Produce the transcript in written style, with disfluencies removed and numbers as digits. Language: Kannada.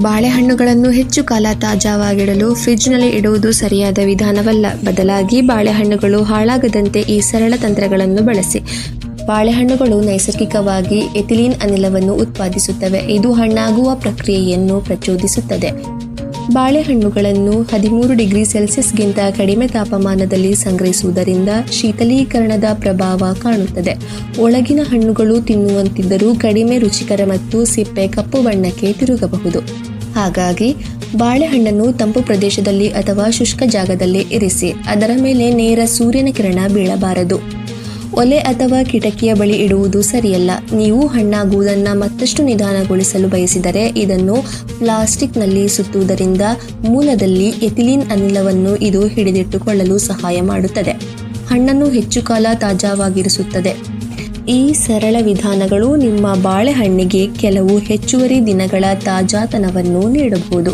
ಬಾಳೆಹಣ್ಣುಗಳನ್ನು ಹೆಚ್ಚು ಕಾಲ ತಾಜಾವಾಗಿಡಲು ಫ್ರಿಡ್ಜ್ನಲ್ಲಿ ಇಡುವುದು ಸರಿಯಾದ ವಿಧಾನವಲ್ಲ. ಬದಲಾಗಿ ಬಾಳೆಹಣ್ಣುಗಳು ಹಾಳಾಗದಂತೆ ಈ ಸರಳ ತಂತ್ರಗಳನ್ನು ಬಳಸಿ. ಬಾಳೆಹಣ್ಣುಗಳು ನೈಸರ್ಗಿಕವಾಗಿ ಎಥಿಲೀನ್ ಅನಿಲವನ್ನು ಉತ್ಪಾದಿಸುತ್ತವೆ. ಇದು ಹಣ್ಣಾಗುವ ಪ್ರಕ್ರಿಯೆಯನ್ನು ಪ್ರಚೋದಿಸುತ್ತದೆ. ಬಾಳೆಹಣ್ಣುಗಳನ್ನು 13 ಡಿಗ್ರಿ ಸೆಲ್ಸಿಯಸ್ಗಿಂತ ಕಡಿಮೆ ತಾಪಮಾನದಲ್ಲಿ ಸಂಗ್ರಹಿಸುವುದರಿಂದ ಶೀತಲೀಕರಣದ ಪ್ರಭಾವ ಕಾಣುತ್ತದೆ. ಒಳಗಿನ ಹಣ್ಣುಗಳು ತಿನ್ನುವಂತಿದ್ದರೂ ಕಡಿಮೆ ರುಚಿಕರ ಮತ್ತು ಸಿಪ್ಪೆ ಕಪ್ಪು ಬಣ್ಣಕ್ಕೆ ತಿರುಗಬಹುದು. ಹಾಗಾಗಿ ಬಾಳೆಹಣ್ಣನ್ನು ತಂಪು ಪ್ರದೇಶದಲ್ಲಿ ಅಥವಾ ಶುಷ್ಕ ಜಾಗದಲ್ಲಿ ಇರಿಸಿ. ಅದರ ಮೇಲೆ ನೇರ ಸೂರ್ಯನ ಕಿರಣ ಬೀಳಬಾರದು. ಒಲೆ ಅಥವಾ ಕಿಟಕಿಯ ಬಳಿ ಇಡುವುದು ಸರಿಯಲ್ಲ. ನೀವು ಹಣ್ಣಾಗುವುದನ್ನು ಮತ್ತಷ್ಟು ನಿಧಾನಗೊಳಿಸಲು ಬಯಸಿದರೆ ಇದನ್ನು ಪ್ಲಾಸ್ಟಿಕ್ನಲ್ಲಿ ಸುತ್ತುವುದರಿಂದ ಮೂಲದಲ್ಲಿ ಎಥಿಲೀನ್ ಅನಿಲವನ್ನು ಇದು ಹಿಡಿದಿಟ್ಟುಕೊಳ್ಳಲು ಸಹಾಯ ಮಾಡುತ್ತದೆ. ಹಣ್ಣನ್ನು ಹೆಚ್ಚು ಕಾಲ ತಾಜಾವಾಗಿರಿಸುತ್ತದೆ. ಈ ಸರಳ ವಿಧಾನಗಳು ನಿಮ್ಮ ಬಾಳೆಹಣ್ಣಿಗೆ ಕೆಲವು ಹೆಚ್ಚುವರಿ ದಿನಗಳ ತಾಜಾತನವನ್ನು ನೀಡಬಹುದು.